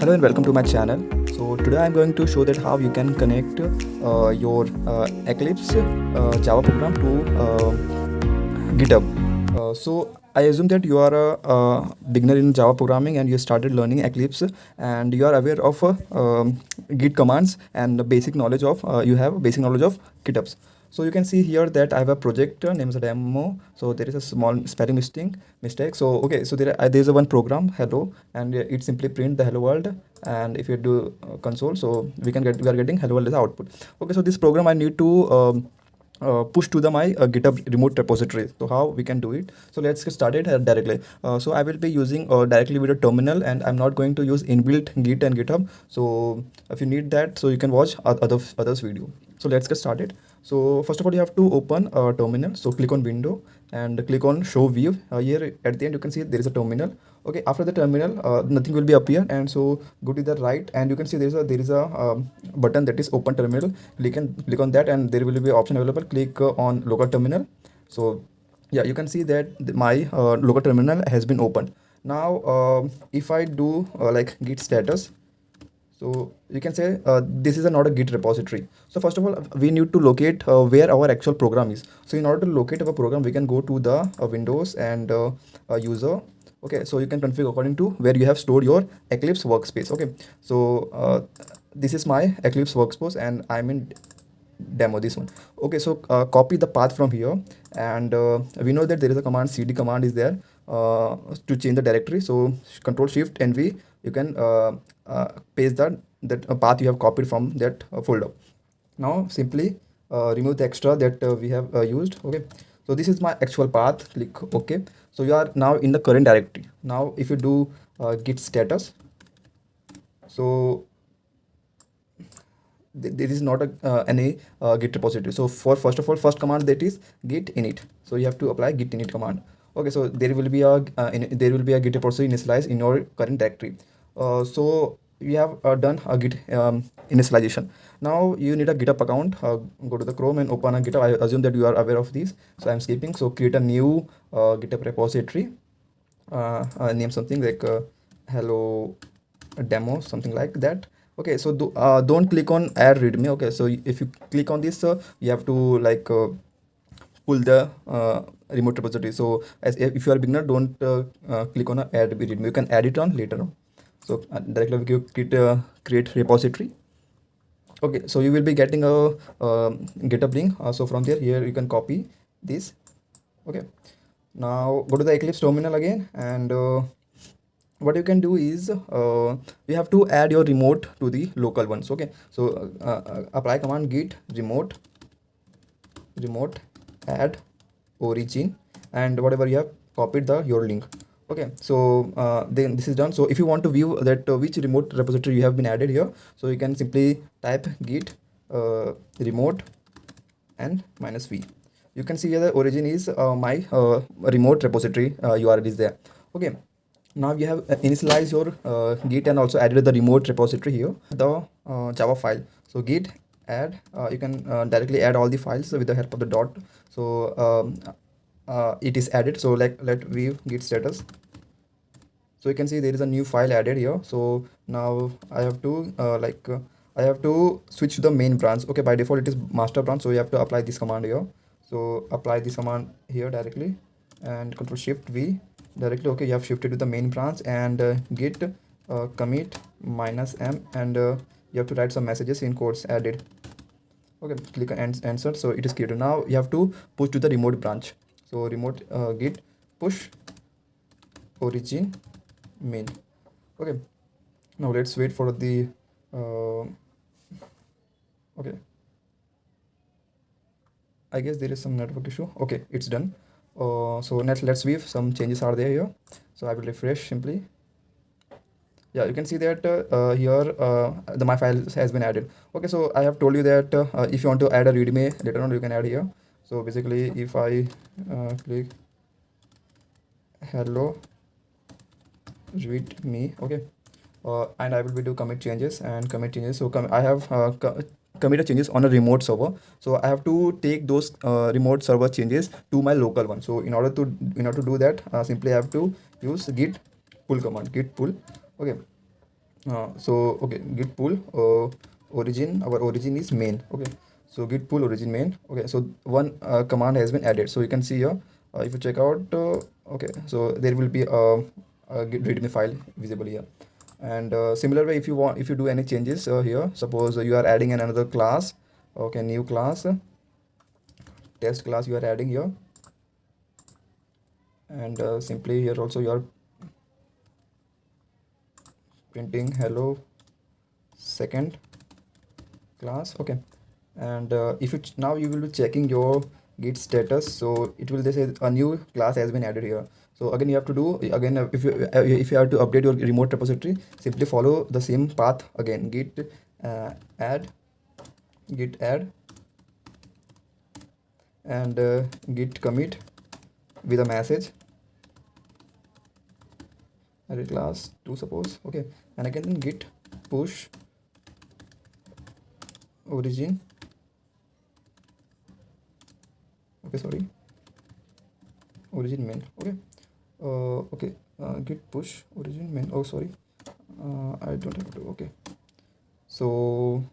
Hello and welcome to my channel. So today I'm going to show that how you can connect your Eclipse Java program to GitHub. So I assume that you are a beginner in Java programming and you started learning Eclipse and you are aware of Git commands and the basic knowledge of you have basic knowledge of GitHubs. So you can see here that I have a project name is a demo. So there is a small spelling mistake. So okay, so there is a one program hello, and it simply print the hello world. And if you do console, so we are getting hello world as output. Okay, so this program I need to push to the my GitHub remote repository. So how we can do it? So let's get started directly. So I will be using directly with a terminal, and I'm not going to use inbuilt Git and GitHub. So if you need that, so you can watch others video. So let's get started. So first of all, you have to open a terminal. So click on window and click on show view. Here at the end you can see there is a terminal. Okay, after the terminal nothing will be appear, and so go to the right and you can see there is a button that is open terminal. Click on that and there will be option available. Click on local terminal. So yeah, you can see that my local terminal has been opened. Now if I do like git status, so you can say this is not a Git repository. So first of all, we need to locate where our actual program is. So in order to locate our program, we can go to the Windows and user. Okay, so you can configure according to where you have stored your Eclipse workspace. Okay, so this is my Eclipse workspace and I'm in demo, this one. Okay, so copy the path from here, and we know that there is a command cd command is there to change the directory. So control shift and v, you can paste that path you have copied from that folder. Now simply remove the extra that we have used. Okay, so this is my actual path. Click OK. So you are now in the current directory. Now if you do git status, so there is not any git repository. So for first of all, first command, that is git init. So you have to apply git init command. Okay, so there will be a git repository initialized in your current directory. So we have done a git initialization. Now you need a GitHub account. Go to the Chrome and open a GitHub. I assume that you are aware of these, so I'm skipping. So create a new GitHub repository. Name something like hello demo, something like that. Okay, so don't click on add readme. Okay, so if you click on this, you have to like pull the remote repository. So as if you are a beginner, don't click on add readme. You can add it on later on. So directly we create repository. Okay, so you will be getting a GitHub link. So from there, here you can copy this. Okay, now go to the Eclipse terminal again, and what you can do is you have to add your remote to the local ones. Okay, so apply command git remote add origin, and whatever you have copied your link. Okay, so then this is done. So if you want to view that which remote repository you have been added here, so you can simply type git remote and -v. You can see here the origin is my remote repository URL is there. Okay, now you have initialized your git and also added the remote repository here, the Java file. So git add, you can directly add all the files with the help of the dot. So it is added. So like let view git status. So you can see there is a new file added here. So now I have to I have to switch to the main branch. Okay, by default it is master branch, so you have to apply this command here. So apply this command here directly and control shift v directly. Okay, you have shifted to the main branch, and git commit -m, and you have to write some messages in quotes added. Okay, click on answer. So it is created. Now you have to push to the remote branch. So remote git push origin main. Okay, now let's wait for the okay, I guess there is some network issue. Okay, it's done. So let's view some changes are there here. So I will refresh simply. Yeah, you can see that here my file has been added. Okay, so I have told you that if you want to add a readme later on, you can add here. So basically if I click hello readme, okay, and I will be do commit changes and commit changes. So I have committed changes on a remote server, so I have to take those remote server changes to my local one. So in order to do that, simply I have to use git pull command, git pull. Okay, So okay, git pull origin, our origin is main. Okay, so git pull origin main. Okay, so one command has been added, so you can see here, if you check out, okay, so there will be a git readme file visible here. And similar way, if you want, if you do any changes here, suppose you are adding another class, okay, new class, test class you are adding here, and simply here also you are printing hello second class. Okay, and if you now you will be checking your git status, so it will say a new class has been added here. So again you have to do again, if you have to update your remote repository, simply follow the same path again, git add, git add, and git commit with a message array class 2 suppose. Okay, and again then git push origin, okay, sorry, origin main. Okay, okay, git push origin main, oh sorry, I don't have to. Okay, so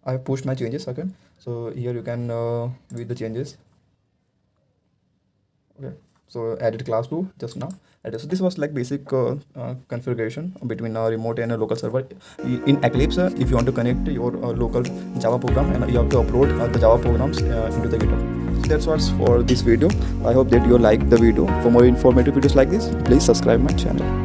I have pushed my changes again, so here you can with the changes. Okay, so added class 2 just now. So this was like basic configuration between a remote and a local server in Eclipse. If you want to connect your local Java program, and you have to upload the Java programs into the GitHub. So that's what's for this video. I hope that you like the video. For more informative videos like this, please subscribe my channel.